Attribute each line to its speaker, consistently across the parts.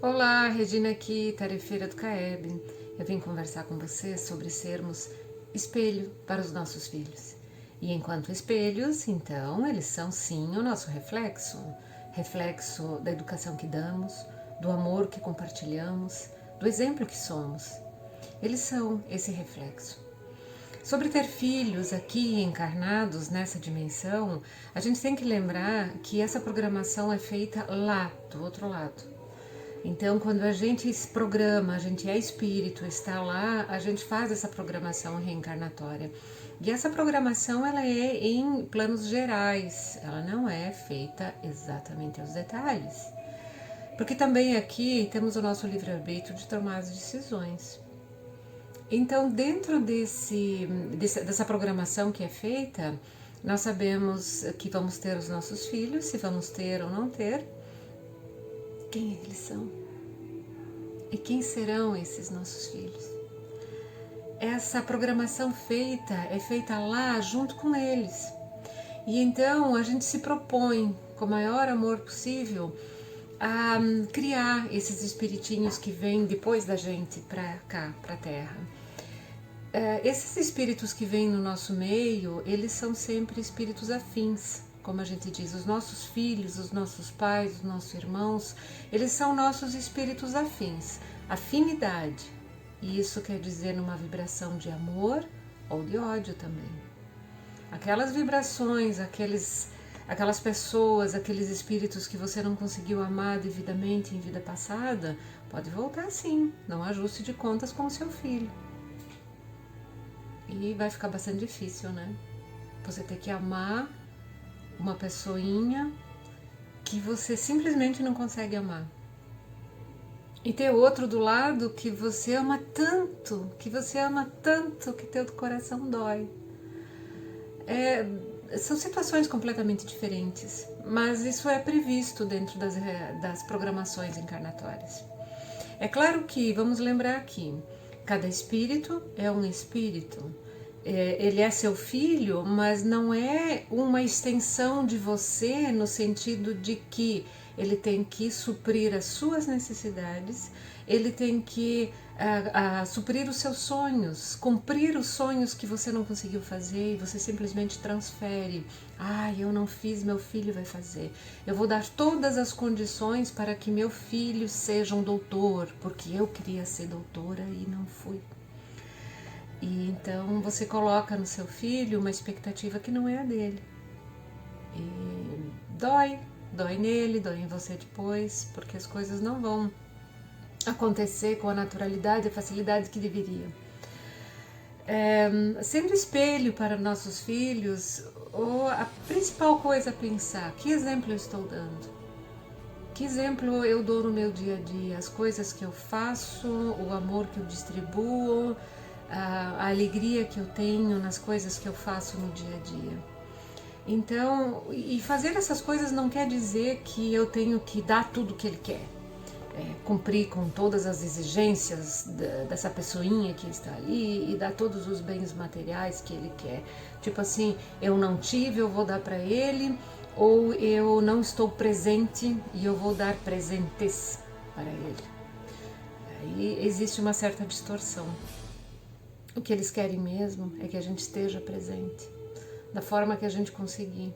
Speaker 1: Olá, Regina aqui, tarefeira do CAEB. Eu vim conversar com você sobre sermos espelho para os nossos filhos. E enquanto espelhos, então, eles são sim o nosso reflexo. Reflexo da educação que damos, do amor que compartilhamos, do exemplo que somos. Eles são esse reflexo. Sobre ter filhos aqui encarnados nessa dimensão, a gente tem que lembrar que essa programação é feita lá, do outro lado. Então, quando a gente se programa, a gente é espírito, está lá, a gente faz essa programação reencarnatória. E essa programação, ela é em planos gerais, ela não é feita exatamente aos detalhes. Porque também aqui temos o nosso livre-arbítrio de tomar as decisões. Então, dentro dessa programação que é feita, nós sabemos que vamos ter os nossos filhos, se vamos ter ou não ter, quem eles são e quem serão esses nossos filhos. Essa programação é feita lá junto com eles. E então a gente se propõe, com o maior amor possível, a criar esses espiritinhos que vêm depois da gente para cá, para a Terra. Esses espíritos que vêm no nosso meio, eles são sempre espíritos afins, como a gente diz, os nossos filhos, os nossos pais, os nossos irmãos, eles são nossos espíritos afins, afinidade. E isso quer dizer numa vibração de amor ou de ódio também. Aquelas vibrações, aquelas pessoas, aqueles espíritos que você não conseguiu amar devidamente em vida passada, pode voltar sim, não ajuste de contas com o seu filho. E vai ficar bastante difícil, né? Você ter que amar uma pessoinha que você simplesmente não consegue amar. E ter outro do lado que você ama tanto, que teu coração dói. São situações completamente diferentes, mas isso é previsto dentro das programações encarnatórias. É claro que, vamos lembrar aqui, cada espírito é um espírito. Ele é seu filho, mas não é uma extensão de você no sentido de que ele tem que suprir as suas necessidades, ele tem que suprir os seus sonhos, cumprir os sonhos que você não conseguiu fazer e você simplesmente transfere. Eu não fiz, meu filho vai fazer. Eu vou dar todas as condições para que meu filho seja um doutor, porque eu queria ser doutora e não fui. E então você coloca no seu filho uma expectativa que não é a dele. E dói nele, dói em você depois, porque as coisas não vão acontecer com a naturalidade e a facilidade que deveriam. Sendo espelho para nossos filhos, a principal coisa a pensar, que exemplo eu estou dando? Que exemplo eu dou no meu dia a dia? As coisas que eu faço, o amor que eu distribuo, a alegria que eu tenho nas coisas que eu faço no dia a dia. Então, e fazer essas coisas não quer dizer que eu tenho que dar tudo o que ele quer, cumprir com todas as exigências dessa pessoinha que está ali e dar todos os bens materiais que ele quer. Tipo assim, eu não tive, eu vou dar para ele, ou eu não estou presente e eu vou dar presentes para ele. Aí existe uma certa distorção. O que eles querem mesmo é que a gente esteja presente, da forma que a gente conseguir.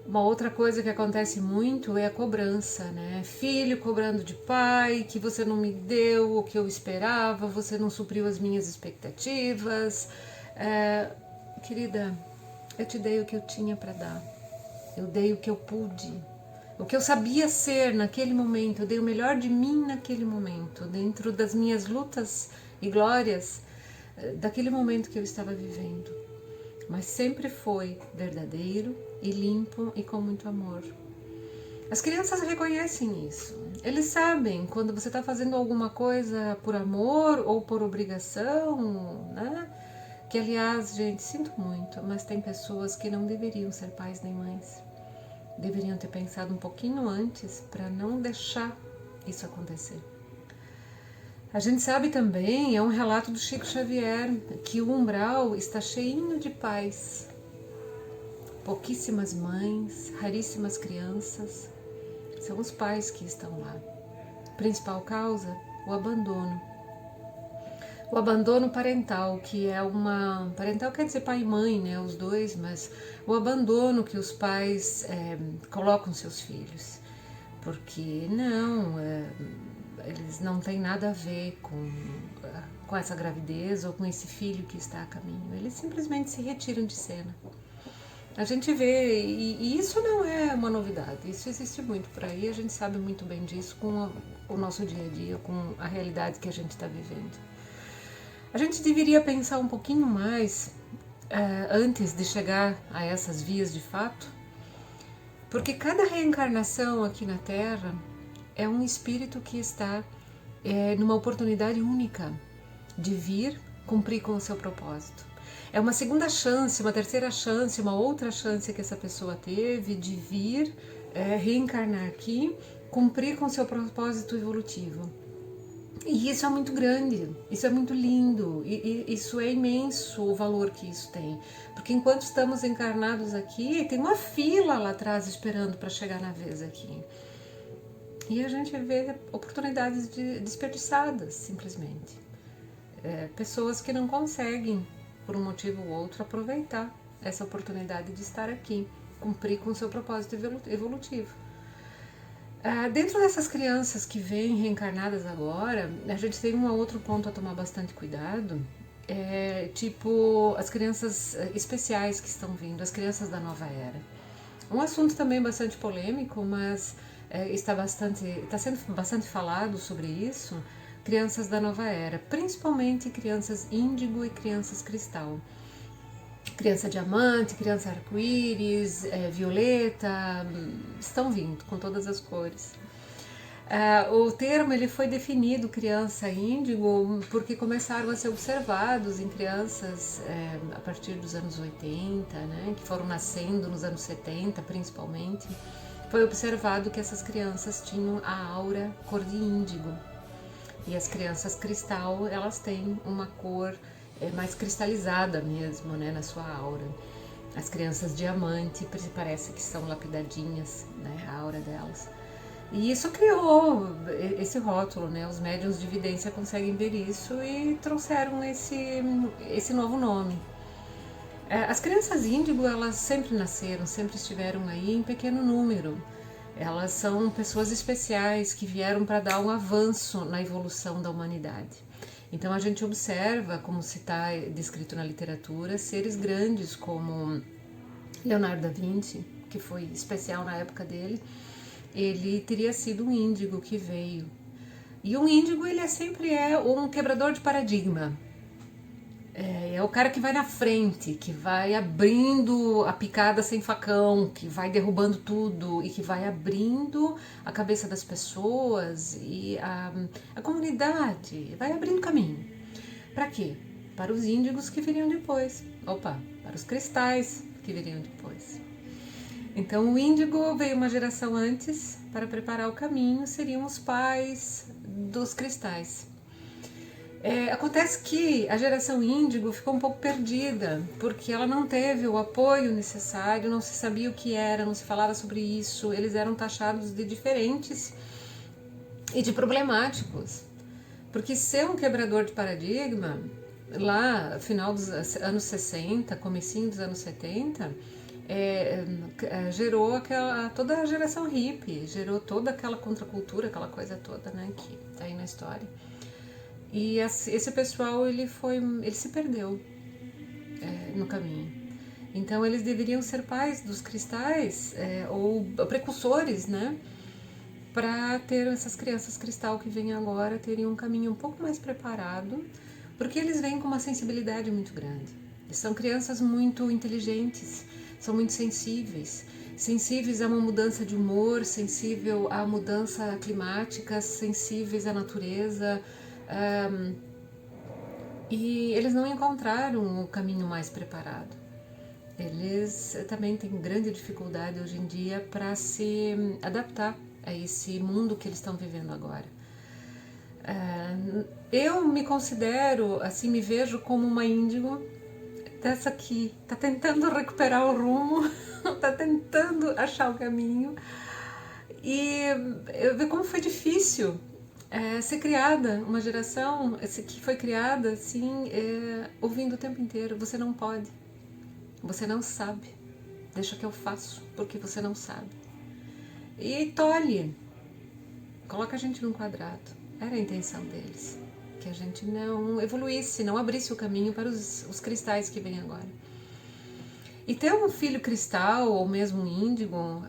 Speaker 1: Uma outra coisa que acontece muito é a cobrança, né? Filho cobrando de pai, que você não me deu o que eu esperava, você não supriu as minhas expectativas. Querida, eu te dei o que eu tinha para dar, eu dei o que eu pude, o que eu sabia ser naquele momento, eu dei o melhor de mim naquele momento, dentro das minhas lutas e glórias, daquele momento que eu estava vivendo, mas sempre foi verdadeiro e limpo e com muito amor. As crianças reconhecem isso, eles sabem quando você está fazendo alguma coisa por amor ou por obrigação, né? Que aliás, gente, sinto muito, mas tem pessoas que não deveriam ser pais nem mães, deveriam ter pensado um pouquinho antes para não deixar isso acontecer. A gente sabe também, é um relato do Chico Xavier, que o umbral está cheinho de pais. Pouquíssimas mães, raríssimas crianças, são os pais que estão lá. principal causa? O abandono. O abandono parental, que é uma... Parental quer dizer pai e mãe, né? Os dois, mas o abandono que os pais colocam seus filhos. Porque eles não têm nada a ver com essa gravidez ou com esse filho que está a caminho. Eles simplesmente se retiram de cena. A gente vê, e isso não é uma novidade, isso existe muito por aí, a gente sabe muito bem disso com o nosso dia a dia, com a realidade que a gente está vivendo. A gente deveria pensar um pouquinho mais antes de chegar a essas vias de fato, porque cada reencarnação aqui na Terra é um espírito que está numa oportunidade única de vir cumprir com o seu propósito. É uma segunda chance, uma terceira chance, uma outra chance que essa pessoa teve de vir reencarnar aqui, cumprir com o seu propósito evolutivo. E isso é muito grande, isso é muito lindo, e isso é imenso o valor que isso tem. Porque enquanto estamos encarnados aqui, tem uma fila lá atrás esperando para chegar na vez aqui. E a gente vê oportunidades desperdiçadas, simplesmente. Pessoas que não conseguem, por um motivo ou outro, aproveitar essa oportunidade de estar aqui, cumprir com o seu propósito evolutivo. Dentro dessas crianças que vêm reencarnadas agora, a gente tem um outro ponto a tomar bastante cuidado, tipo as crianças especiais que estão vindo, as crianças da nova era. Um assunto também bastante polêmico, mas está sendo bastante falado sobre isso, crianças da nova era, principalmente crianças índigo e crianças cristal. Criança diamante, criança arco-íris, violeta, estão vindo com todas as cores. O termo ele foi definido criança índigo porque começaram a ser observados em crianças a partir dos anos 80, né, que foram nascendo nos anos 70 principalmente. Foi observado que essas crianças tinham a aura cor de índigo. E as crianças cristal, elas têm uma cor mais cristalizada mesmo, né, na sua aura. As crianças diamante parece que são lapidadinhas, né, a aura delas. E isso criou esse rótulo, né, os médiuns de vidência conseguem ver isso e trouxeram esse novo nome. As crianças índigo, elas sempre nasceram, sempre estiveram aí em pequeno número. Elas são pessoas especiais que vieram para dar um avanço na evolução da humanidade. Então a gente observa, como se está descrito na literatura, seres grandes como Leonardo da Vinci, que foi especial na época dele. Ele teria sido um índigo que veio. E um índigo, ele sempre é um quebrador de paradigma. É o cara que vai na frente, que vai abrindo a picada sem facão, que vai derrubando tudo e que vai abrindo a cabeça das pessoas e a comunidade, vai abrindo caminho. Para quê? Para os índigos que viriam depois. Para os cristais que viriam depois. Então o índigo veio uma geração antes para preparar o caminho, seriam os pais dos cristais. Acontece que a geração índigo ficou um pouco perdida, porque ela não teve o apoio necessário, não se sabia o que era, não se falava sobre isso, eles eram taxados de diferentes e de problemáticos. Porque ser um quebrador de paradigma, lá final dos anos 60, comecinho dos anos 70, gerou toda a geração hippie, gerou toda aquela contracultura, aquela coisa toda, né, que tá aí na história. E esse pessoal, ele se perdeu no caminho. Então eles deveriam ser pais dos cristais, ou precursores, né? Para ter essas crianças cristal que vêm agora, terem um caminho um pouco mais preparado, porque eles vêm com uma sensibilidade muito grande. Eles são crianças muito inteligentes, são muito sensíveis a uma mudança de humor, sensível à mudança climática, sensíveis à natureza. E eles não encontraram o caminho mais preparado. Eles também têm grande dificuldade hoje em dia para se adaptar a esse mundo que eles estão vivendo agora. Eu me considero, assim, me vejo como uma índigo dessa que está tentando recuperar o rumo, está tentando achar o caminho. E eu vi como foi difícil ser criada, uma geração que foi criada assim, ouvindo o tempo inteiro: você não pode, você não sabe, deixa que eu faço, porque você não sabe. E tolhe, coloca a gente num quadrado. Era a intenção deles, que a gente não evoluísse, não abrisse o caminho para os cristais que vêm agora. E ter um filho cristal, ou mesmo um índigo,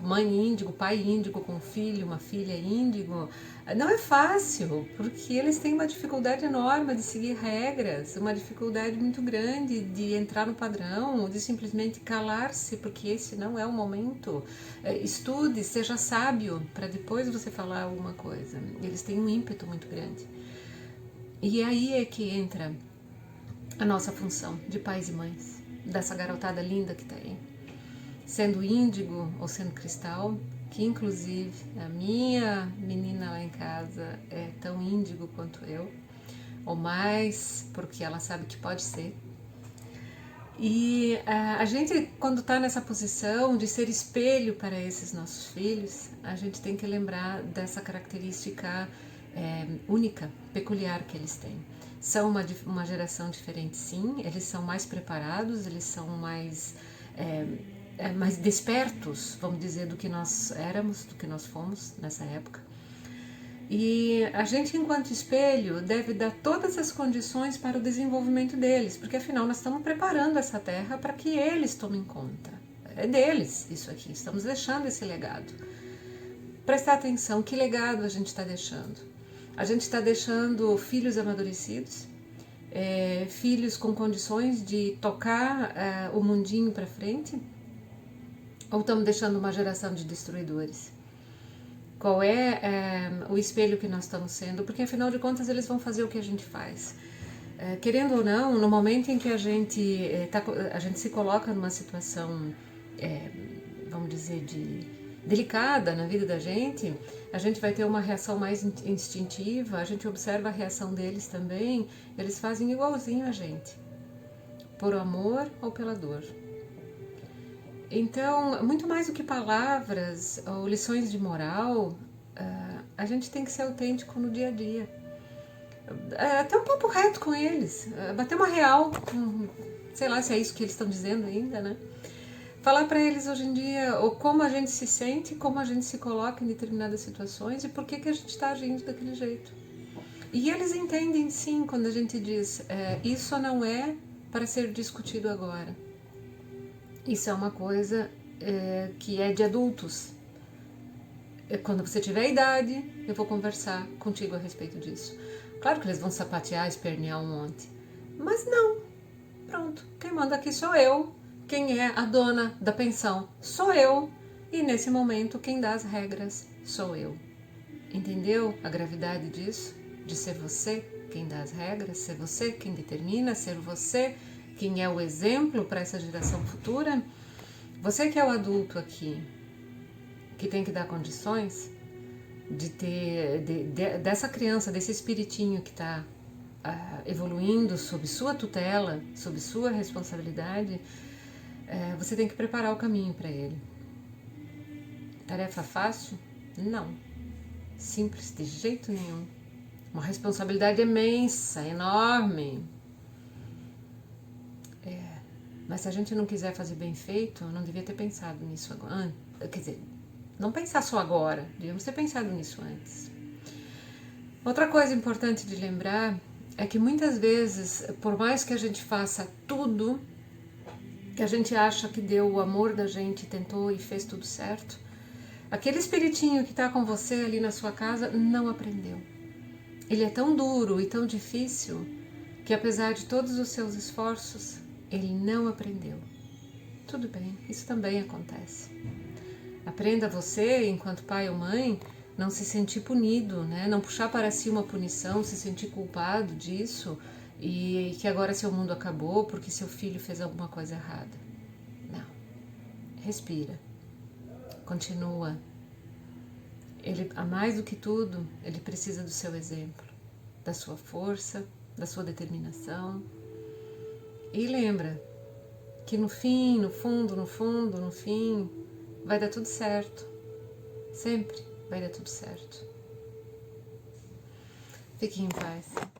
Speaker 1: mãe índigo, pai índigo com um filho, uma filha índigo, não é fácil, porque eles têm uma dificuldade enorme de seguir regras, uma dificuldade muito grande de entrar no padrão, de simplesmente calar-se, porque esse não é o momento. Estude, seja sábio, para depois você falar alguma coisa. Eles têm um ímpeto muito grande. E aí é que entra a nossa função de pais e mães, dessa garotada linda que tá aí, sendo índigo ou sendo cristal, que inclusive a minha menina lá em casa é tão índigo quanto eu, ou mais, porque ela sabe que pode ser. E a gente, quando está nessa posição de ser espelho para esses nossos filhos, a gente tem que lembrar dessa característica única, peculiar que eles têm. São uma geração diferente, sim, eles são mais preparados, eles são mais despertos, vamos dizer, do que nós éramos, do que nós fomos nessa época. E a gente, enquanto espelho, deve dar todas as condições para o desenvolvimento deles, porque afinal nós estamos preparando essa terra para que eles tomem conta. É deles isso aqui, estamos deixando esse legado. Prestar atenção, que legado a gente está deixando? A gente está deixando filhos amadurecidos, filhos com condições de tocar o mundinho para frente, ou estamos deixando uma geração de destruidores? Qual o espelho que nós estamos sendo? Porque afinal de contas eles vão fazer o que a gente faz. Querendo ou não, no momento em que a gente se coloca numa situação, vamos dizer, delicada na vida da gente, a gente vai ter uma reação mais instintiva, a gente observa a reação deles também, eles fazem igualzinho a gente, por amor ou pela dor. Então, muito mais do que palavras ou lições de moral, a gente tem que ser autêntico no dia a dia. Até um papo reto com eles, bater uma real, sei lá se é isso que eles estão dizendo ainda, né? Falar para eles hoje em dia como a gente se sente, como a gente se coloca em determinadas situações e por que a gente está agindo daquele jeito. E eles entendem sim quando a gente diz, isso não é para ser discutido agora. Isso é uma coisa que é de adultos. Quando você tiver idade, eu vou conversar contigo a respeito disso. Claro que eles vão sapatear, espernear um monte. Mas não. Pronto. Quem manda aqui sou eu. Quem é a dona da pensão sou eu. E nesse momento, quem dá as regras sou eu. Entendeu a gravidade disso? De ser você quem dá as regras, ser você quem determina, ser você quem é o exemplo para essa geração futura. Você que é o adulto aqui, que tem que dar condições de ter dessa criança, desse espiritinho que está evoluindo sob sua tutela, sob sua responsabilidade, você tem que preparar o caminho para ele. Tarefa fácil? Não. Simples de jeito nenhum. Uma responsabilidade imensa, enorme. Mas se a gente não quiser fazer bem feito, não devia ter pensado nisso agora. Quer dizer, não pensar só agora, devíamos ter pensado nisso antes. Outra coisa importante de lembrar é que muitas vezes, por mais que a gente faça tudo, que a gente acha que deu o amor da gente, tentou e fez tudo certo, aquele espiritinho que está com você ali na sua casa não aprendeu. Ele é tão duro e tão difícil que, apesar de todos os seus esforços, ele não aprendeu. Tudo bem, isso também acontece. Aprenda você, enquanto pai ou mãe, não se sentir punido, né? Não puxar para si uma punição, se sentir culpado disso e que agora seu mundo acabou porque seu filho fez alguma coisa errada. Não. Respira. Continua. Ele, a mais do que tudo, ele precisa do seu exemplo, da sua força, da sua determinação. E lembra que no fim, no fundo, no fim, vai dar tudo certo. Sempre vai dar tudo certo. Fiquem em paz.